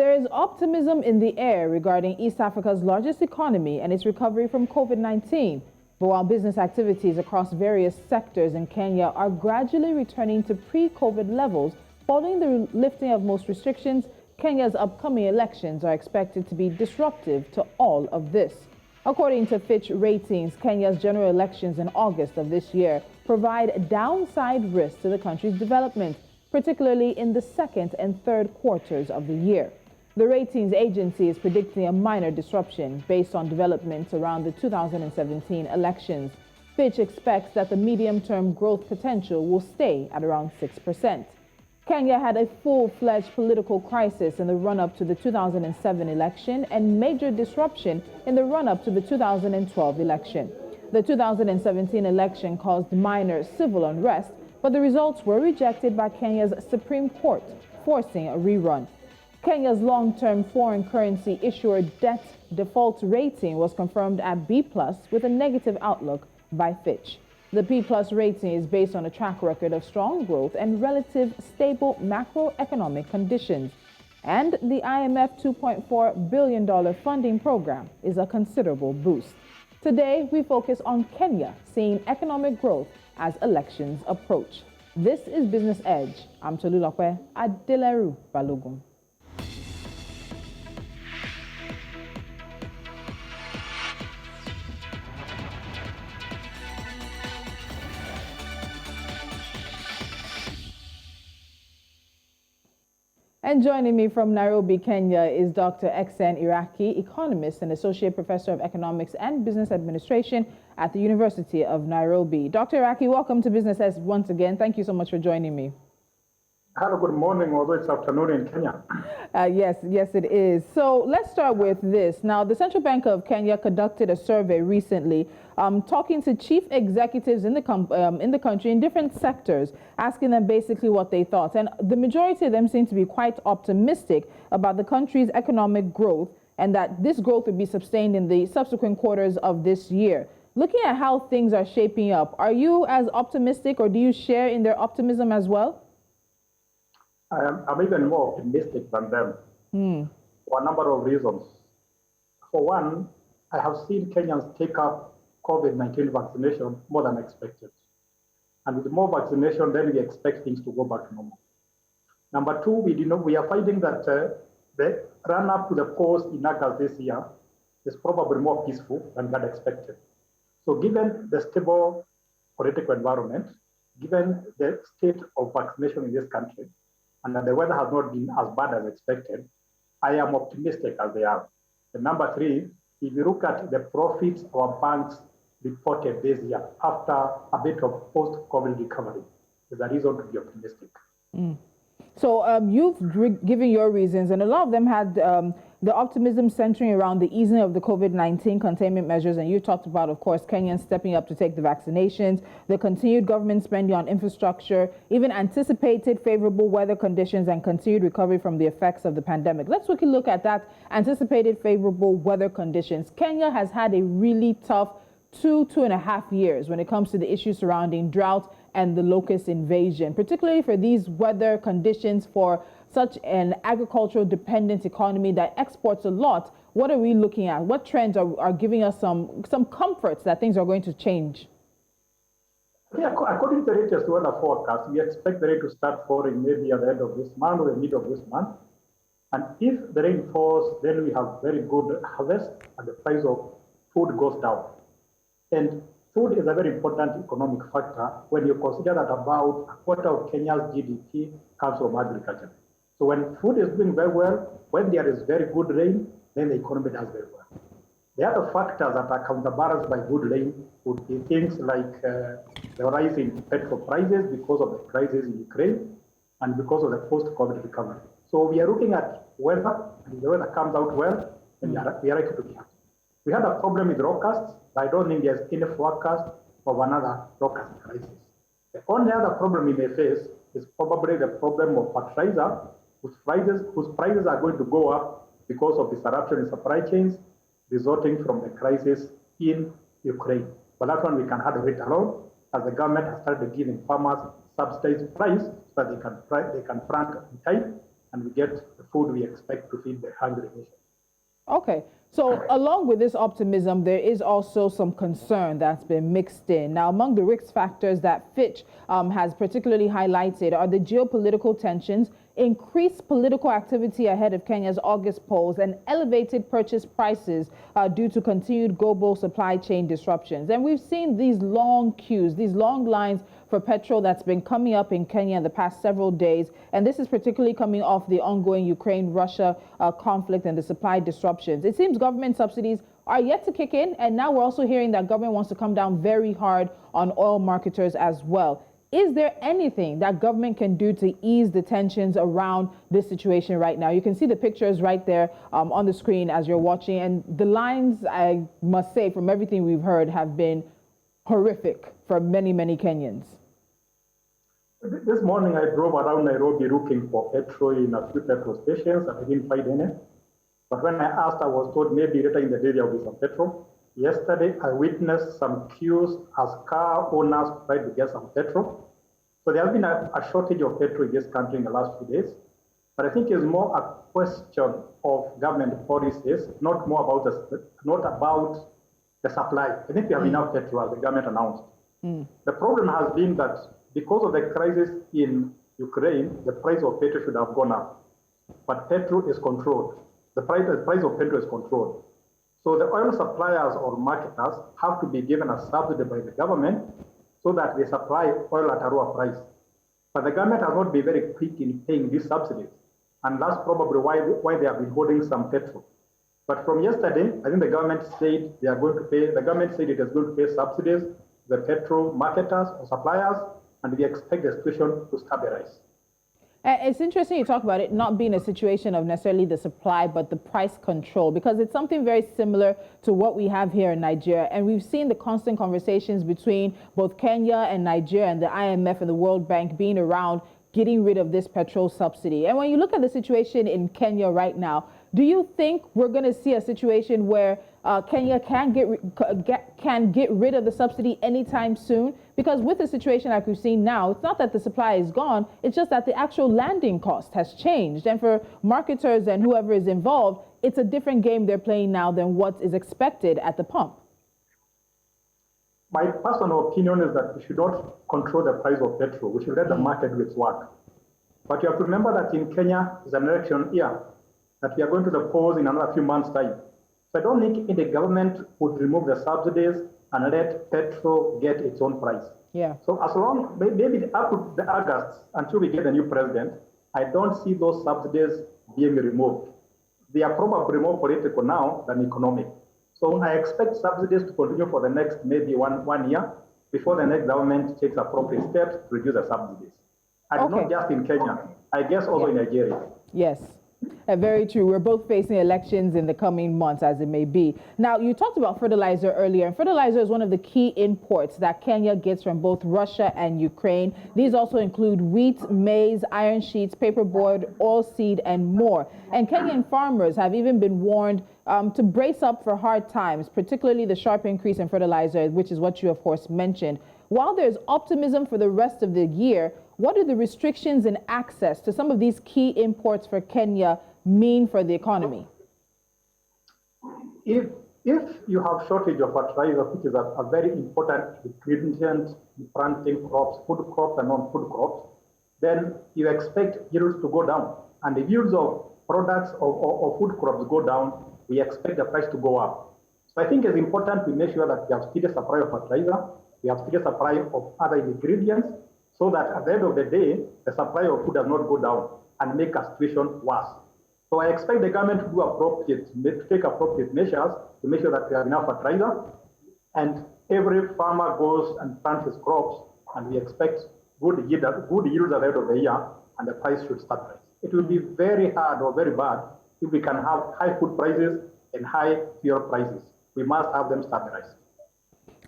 there is optimism in the air regarding East Africa's largest economy and its recovery from COVID-19. But while business activities across various sectors in Kenya are gradually returning to pre-COVID levels following the lifting of most restrictions, Kenya's upcoming elections are expected to be disruptive to all of this. According to Fitch ratings, Kenya's general elections in August of this year provide downside risks to the country's development, particularly in the second and third quarters of the year. The ratings agency is predicting a minor disruption based on developments around the 2017 elections. Fitch expects that the medium-term growth potential will stay at around 6%. Kenya had a full-fledged political crisis in the run-up to the 2007 election and major disruption in the run-up to the 2012 election. The 2017 election caused minor civil unrest, but the results were rejected by Kenya's Supreme Court, forcing a rerun. Kenya's long-term foreign currency issuer debt default rating was confirmed at B+ with a negative outlook by Fitch. The P+ rating is based on a track record of strong growth and relative stable macroeconomic conditions. And the IMF $2.4 billion funding program is a considerable boost. Today, we focus on Kenya seeing economic growth as elections approach. This is Business Edge. I'm Tolulope, Adeleru, Balogun. And joining me from Nairobi, Kenya is Dr. Iraki, Economist and Associate Professor of Economics and Business Administration at the University of Nairobi. Dr. Iraki, welcome to Business Edge once again. Thank you so much for joining me. Hello, good morning, although it's afternoon in Kenya. Yes, it is. So let's start with this. Now, the Central Bank of Kenya conducted a survey recently talking to chief executives in the country in different sectors, asking them basically what they thought. And the majority of them seem to be quite optimistic about the country's economic growth and that this growth would be sustained in the subsequent quarters of this year. Looking at how things are shaping up, are you as optimistic or do you share in their optimism as well? I'm even more optimistic than them for a number of reasons. For one, I have seen Kenyans take up COVID-19 vaccination more than expected. And with more vaccination, then we expect things to go back to normal. Number two, we are finding that the run-up to the polls in August this year is probably more peaceful than we had expected. So given the stable political environment, given the state of vaccination in this country, and that the weather has not been as bad as expected, I am optimistic as they are. And number three, if you look at the profits our banks reported this year after a bit of post-COVID recovery, there's a reason to be optimistic. So you've given your reasons, and a lot of them had the optimism centering around the easing of the COVID-19 containment measures. And you talked about, of course, Kenyans stepping up to take the vaccinations, the continued government spending on infrastructure, even anticipated favorable weather conditions and continued recovery from the effects of the pandemic. Let's quickly look at that anticipated favorable weather conditions. Kenya has had a really tough 2.5 years when it comes to the issues surrounding drought and the locust invasion, particularly for these weather conditions for such an agricultural dependent economy that exports a lot. What are we looking at? What trends are giving us some comforts that things are going to change? Yeah, according to the latest weather forecast, we expect the rain to start falling maybe at the end of this month or the middle of this month. And if the rain falls, then we have very good harvest and the price of food goes down. And food is a very important economic factor when you consider that about a quarter of Kenya's GDP comes from agriculture. So when food is doing very well, when there is very good rain, then the economy does very well. The other factors that are counterbalanced by good rain would be things like the rise in petrol prices because of the crisis in Ukraine and because of the post-COVID recovery. So we are looking at weather, and if the weather comes out well, then we are likely to be happy. We had a problem with locusts, but I don't think there's any forecast of another locust crisis. The only other problem we may face is probably the problem of fertilizer, whose prices are going to go up because of disruption in supply chains resulting from the crisis in Ukraine. But that one we can hardly wait alone, as the government has started giving farmers subsidized price so that they can plant in time. and we get the food we expect to feed the hungry nation. Okay, so along with this optimism, there is also some concern that's been mixed in. Now, among the risk factors that Fitch has particularly highlighted are the geopolitical tensions, increased political activity ahead of Kenya's August polls, and elevated purchase prices due to continued global supply chain disruptions. And we've seen these long queues, these long lines for petrol that's been coming up in Kenya in the past several days. And this is particularly coming off the ongoing Ukraine-Russia conflict and the supply disruptions. It seems government subsidies are yet to kick in. And now we're also hearing that government wants to come down very hard on oil marketers as well. Is there anything that government can do to ease the tensions around this situation right now? You can see the pictures right there on the screen as you're watching. And the lines, I must say, from everything we've heard, have been horrific for many, many Kenyans. This morning I drove around Nairobi looking for petrol in a few petrol stations and I didn't find any. But when I asked, I was told maybe later in the day there will be some petrol. Yesterday, I witnessed some queues as car owners tried to get some petrol. So there has been a shortage of petrol in this country in the last few days. But I think it's more a question of government policies, not about the supply. I think we have enough petrol, as the government announced. The problem has been that because of the crisis in Ukraine, the price of petrol should have gone up. But petrol is controlled. The price of petrol is controlled. So the oil suppliers or marketers have to be given a subsidy by the government so that they supply oil at a lower price. But the government has not been very quick in paying these subsidies. And that's probably why they have been holding some petrol. But from yesterday, I think the government said it is going to pay subsidies to the petrol marketers or suppliers, and we expect the situation to stabilize. It's interesting you talk about it not being a situation of necessarily the supply, but the price control, because it's something very similar to what we have here in Nigeria. And we've seen the constant conversations between both Kenya and Nigeria and the IMF and the World Bank being around getting rid of this petrol subsidy. And when you look at the situation in Kenya right now, do you think we're going to see a situation where Kenya can get rid of the subsidy anytime soon? Because with the situation like we've seen now, it's not that the supply is gone, it's just that the actual landing cost has changed. And for marketers and whoever is involved, it's a different game they're playing now than what is expected at the pump. My personal opinion is that we should not control the price of petrol. We should let the market do its work. But you have to remember that in Kenya is an election year, that we are going to the polls in another few months' time. So I don't think the government would remove the subsidies and let petrol get its own price. Yeah. So as long, maybe up to the August, until we get a new president, I don't see those subsidies being removed. They are probably more political now than economic. So I expect subsidies to continue for the next maybe one year before the next government takes appropriate steps to reduce the subsidies. And not just in Kenya, I guess also in Nigeria. Yes. Very true. We're both facing elections in the coming months, as it may be. Now, you talked about fertilizer earlier, and fertilizer is one of the key imports that Kenya gets from both Russia and Ukraine. These also include wheat, maize, iron sheets, paperboard, oilseed, and more. And Kenyan farmers have even been warned to brace up for hard times, particularly the sharp increase in fertilizer, which is what you, of course, mentioned. While there's optimism for the rest of the year, what do the restrictions in access to some of these key imports for Kenya mean for the economy? If you have shortage of fertilizer, which is a very important ingredient in planting crops, food crops and non-food crops, then you expect yields to go down. And the yields of products or food crops go down, we expect the price to go up. So I think it's important to make sure that we have steady supply of fertilizer, we have steady supply of other ingredients, so that at the end of the day, the supply of food does not go down and make a situation worse. So I expect the government to take appropriate measures to make sure that we have enough fertilizer, and every farmer goes and plants his crops, and we expect good yields at the end of the year, and the price should stabilize. It will be very hard or very bad if we can have high food prices and high fuel prices. We must have them stabilized.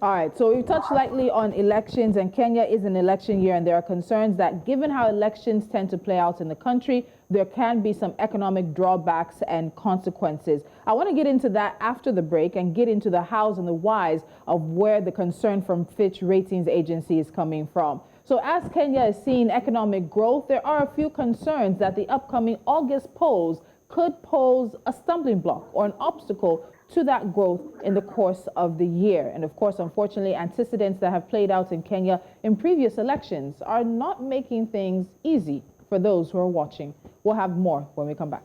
All right, so we've touched lightly on elections, and Kenya is an election year, and there are concerns that given how elections tend to play out in the country, there can be some economic drawbacks and consequences. I want to get into that after the break and get into the hows and the whys of where the concern from Fitch ratings agency is coming from. So as Kenya is seeing economic growth, there are a few concerns that the upcoming August polls could pose a stumbling block or an obstacle to that growth in the course of the year. And of course, unfortunately, antecedents that have played out in Kenya in previous elections are not making things easy for those who are watching. We'll have more when we come back.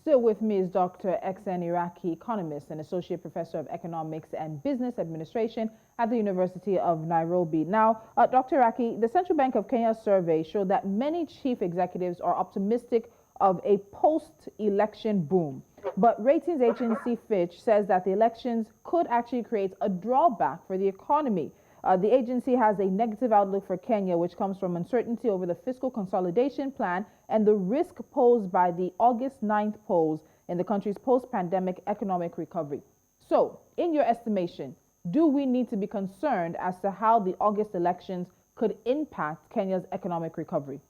Still with me is Dr. XN Iraki, economist and associate professor of economics and business administration at the University of Nairobi. Now, Dr. Iraki, the Central Bank of Kenya's survey showed that many chief executives are optimistic of a post-election boom. But ratings agency Fitch says that the elections could actually create a drawback for the economy. The agency has a negative outlook for Kenya, which comes from uncertainty over the fiscal consolidation plan and the risk posed by the August 9th polls in the country's post-pandemic economic recovery. So, in your estimation, do we need to be concerned as to how the August elections could impact Kenya's economic recovery?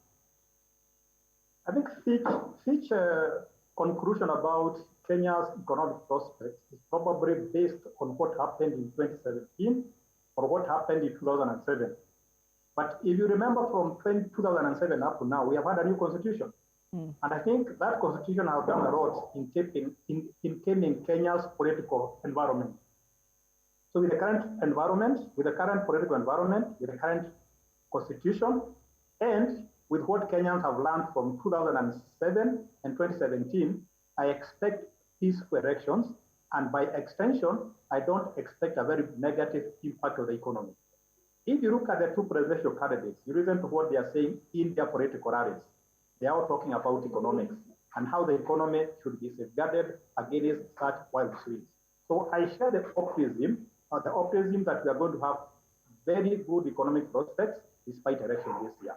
I think Fitch conclusion about Kenya's economic prospects is probably based on what happened in 2017 or what happened in 2007. But if you remember from 2007 up to now, we have had a new constitution. And I think that constitution has done a lot in taming Kenya's political environment. So with the current environment, with the current political environment, with the current constitution, and with what Kenyans have learned from 2007 and 2017, I expect peaceful elections. And by extension, I don't expect a very negative impact on the economy. If you look at the two presidential candidates, you listen to what they are saying in their political rallies. They are all talking about economics and how the economy should be safeguarded against such wild swings. So I share the optimism that we are going to have very good economic prospects despite election this year.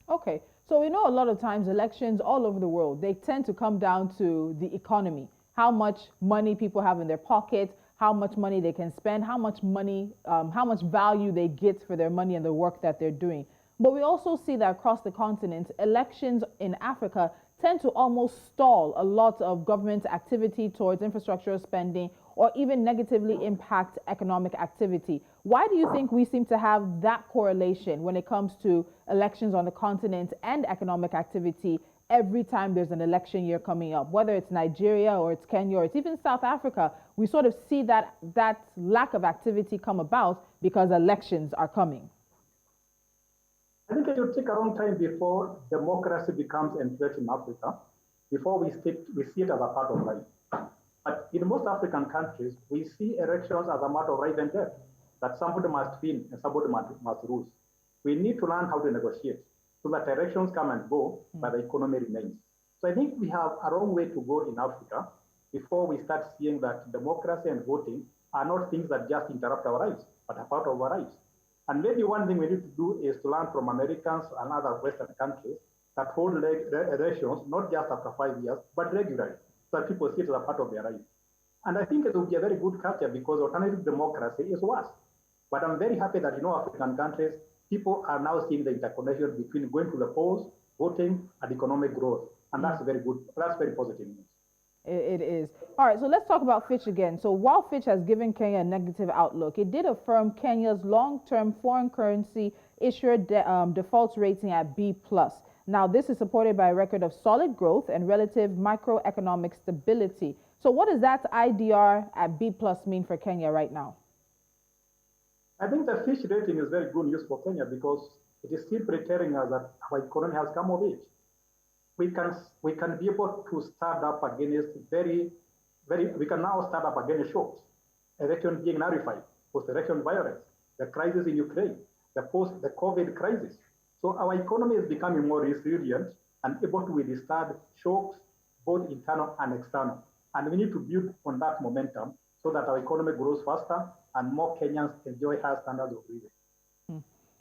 Okay, so we know a lot of times elections all over the world, they tend to come down to the economy. How much money people have in their pockets, how much money they can spend, how much value they get for their money and the work that they're doing. But we also see that across the continent, elections in Africa tend to almost stall a lot of government activity towards infrastructural spending or even negatively impact economic activity. Why do you think we seem to have that correlation when it comes to elections on the continent and economic activity every time there's an election year coming up? Whether it's Nigeria or it's Kenya or it's even South Africa, we sort of see that lack of activity come about because elections are coming. I think it will take a long time before democracy becomes entrenched in Africa, before we see it as a part of life. But in most African countries, we see elections as a matter of right and death, that somebody must win and somebody must lose. We need to learn how to negotiate so that elections come and go, but the economy remains. So I think we have a long way to go in Africa before we start seeing that democracy and voting are not things that just interrupt our lives, but are part of our lives. And maybe one thing we need to do is to learn from Americans and other Western countries that hold elections not just after 5 years, but regularly, so that people see it as a part of their life. And I think it will be a very good culture because alternative democracy is worse. But I'm very happy that in African countries, people are now seeing the interconnection between going to the polls, voting, and economic growth. And that's very good. That's very positive news. It is. All right, so let's talk about Fitch again. So while Fitch has given Kenya a negative outlook, it did affirm Kenya's long-term foreign currency issuer default rating at B+. Now, this is supported by a record of solid growth and relative microeconomic stability. So what does that IDR at B+ mean for Kenya right now? I think the Fitch rating is very good news for Kenya because it is simply telling us that our economy has come of age. We can be able to stand up against we can now stand up against shocks, election being nullified, post-election violence, the crisis in Ukraine, the COVID crisis. So our economy is becoming more resilient and able to withstand shocks, both internal and external. And we need to build on that momentum so that our economy grows faster and more Kenyans enjoy high standards of living.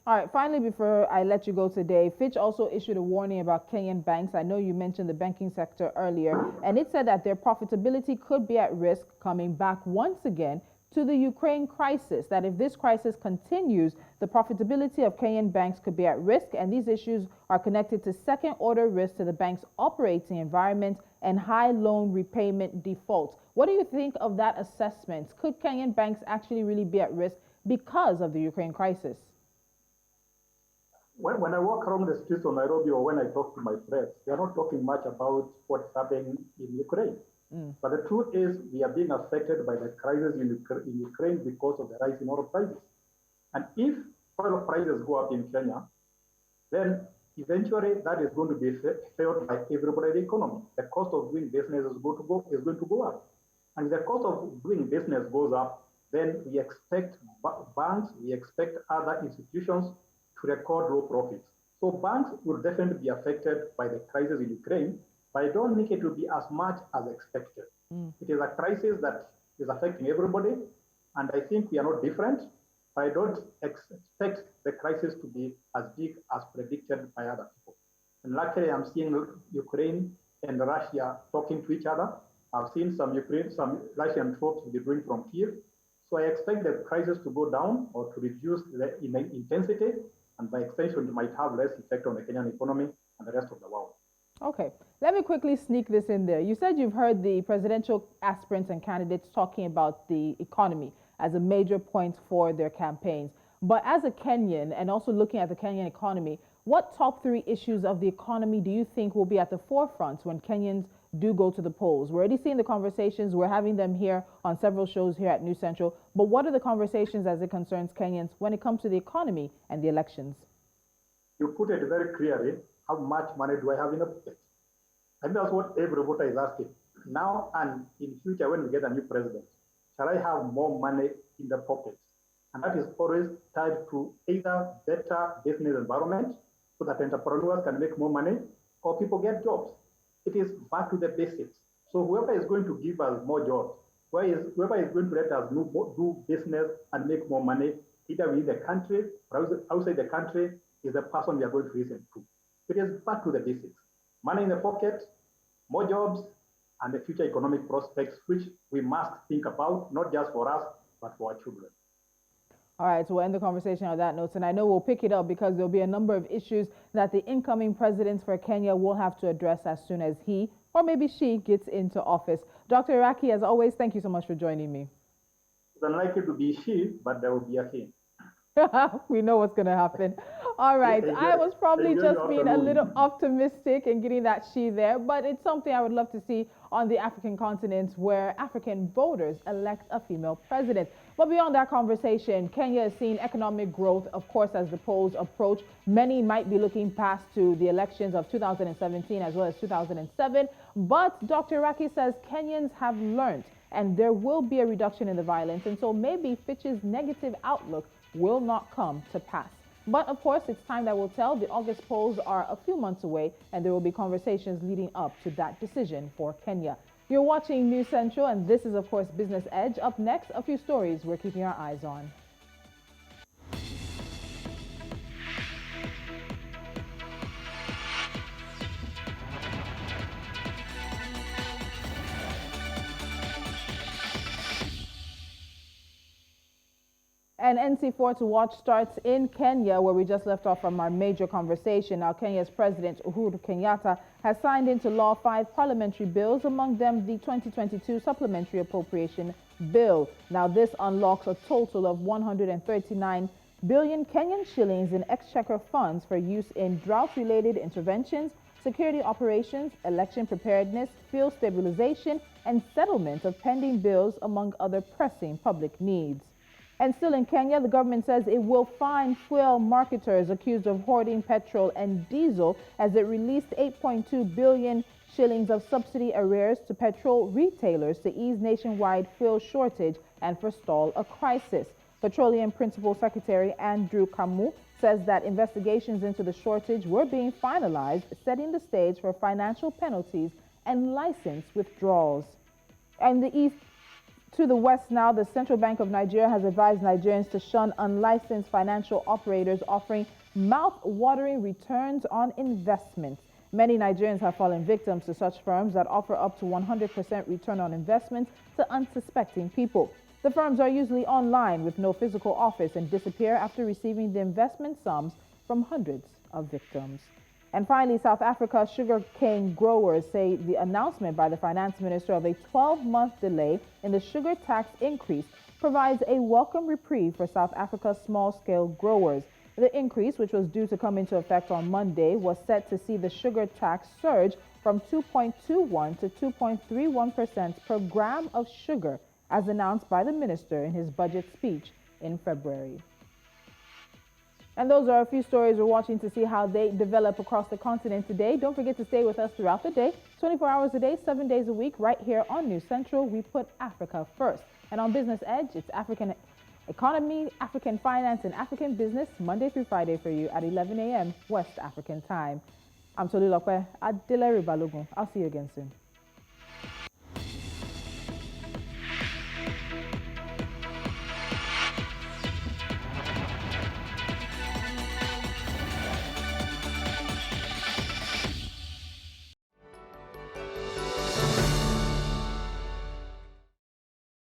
All right, finally, before I let you go today, Fitch also issued a warning about Kenyan banks. I know you mentioned the banking sector earlier, and it said that their profitability could be at risk coming back once again to the Ukraine crisis, that if this crisis continues, the profitability of Kenyan banks could be at risk, and these issues are connected to second-order risks to the bank's operating environment and high loan repayment defaults. What do you think of that assessment? Could Kenyan banks actually really be at risk because of the Ukraine crisis? When I walk around the streets of Nairobi or when I talk to my friends, they are not talking much about what's happening in Ukraine. But the truth is, we are being affected by the crisis in Ukraine because of the rise in oil prices. And if oil prices go up in Kenya, then eventually that is going to be felt by everybody in the economy. The cost of doing business is going to go up. And if the cost of doing business goes up, then we expect banks, we expect other institutions to record low profits. So banks will definitely be affected by the crisis in Ukraine, but I don't think it will be as much as expected. It is a crisis that is affecting everybody, and I think we are not different. I don't expect the crisis to be as big as predicted by other people. And luckily, I'm seeing Ukraine and Russia talking to each other. I've seen some Russian troops withdrawing from Kiev. So I expect the crisis to go down or to reduce in intensity, and by extension, it might have less effect on the Kenyan economy and the rest of the world. Okay, let me quickly sneak this in there. You said you've heard the presidential aspirants and candidates talking about the economy as a major point for their campaigns. But as a Kenyan, and also looking at the Kenyan economy, what top 3 issues of the economy do you think will be at the forefront when Kenyans do go to the polls? We're already seeing the conversations. We're having them here on several shows here at News Central. But what are the conversations as it concerns Kenyans when it comes to the economy and the elections? You put it very clearly. How much money do I have in the pocket? And that's what every voter is asking. Now and in future, when we get a new president, shall I have more money in the pocket? And that is always tied to either better business environment so that entrepreneurs can make more money or people get jobs. It is back to the basics. So whoever is going to give us more jobs, whoever is going to let us do business and make more money, either within the country or outside the country, is the person we are going to listen to. It is back to the basics. Money in the pocket, more jobs, and the future economic prospects, which we must think about, not just for us, but for our children. All right, so we'll end the conversation on that note. And I know we'll pick it up because there'll be a number of issues that the incoming president for Kenya will have to address as soon as he, or maybe she, gets into office. Dr. Iraki, as always, thank you so much for joining me. It's unlikely to be she, but there will be a he. We know what's going to happen. All right. I was probably just being a little optimistic and getting that she there, but it's something I would love to see on the African continent where African voters elect a female president. But beyond that conversation, Kenya is seeing economic growth, of course, as the polls approach. Many might be looking past to the elections of 2017 as well as 2007. But Dr. Iraki says Kenyans have learned and there will be a reduction in the violence. And so maybe Fitch's negative outlook will not come to pass. But of course, it's time that will tell. The August polls are a few months away, and there will be conversations leading up to that decision for Kenya. You're watching News Central, and this is, of course, Business Edge. Up next, a few stories we're keeping our eyes on. And NC4 to watch starts in Kenya, where we just left off from our major conversation. Now, Kenya's President Uhuru Kenyatta has signed into law 5 parliamentary bills, among them the 2022 Supplementary Appropriation Bill. Now, this unlocks a total of 139 billion Kenyan shillings in exchequer funds for use in drought-related interventions, security operations, election preparedness, field stabilization, and settlement of pending bills, among other pressing public needs. And still in Kenya, the government says it will fine fuel marketers accused of hoarding petrol and diesel as it released 8.2 billion shillings of subsidy arrears to petrol retailers to ease nationwide fuel shortage and forestall a crisis. Petroleum Principal Secretary Andrew Kamu says that investigations into the shortage were being finalized, setting the stage for financial penalties and license withdrawals. And the East to the west now, the Central Bank of Nigeria has advised Nigerians to shun unlicensed financial operators offering mouth-watering returns on investments. Many Nigerians have fallen victims to such firms that offer up to 100% return on investments to unsuspecting people. The firms are usually online with no physical office and disappear after receiving the investment sums from hundreds of victims. And finally, South Africa's sugarcane growers say the announcement by the finance minister of a 12-month delay in the sugar tax increase provides a welcome reprieve for South Africa's small-scale growers. The increase, which was due to come into effect on Monday, was set to see the sugar tax surge from 2.21 to 2.31% per gram of sugar, as announced by the minister in his budget speech in February. And those are a few stories we're watching to see how they develop across the continent today. Don't forget to stay with us throughout the day, 24 hours a day, 7 days a week, right here on News Central. We put Africa first. And on Business Edge, it's African economy, African finance, and African business, Monday through Friday for you at 11 a.m. West African time. I'm Tolulope, Adeleru Balogun. I'll see you again soon.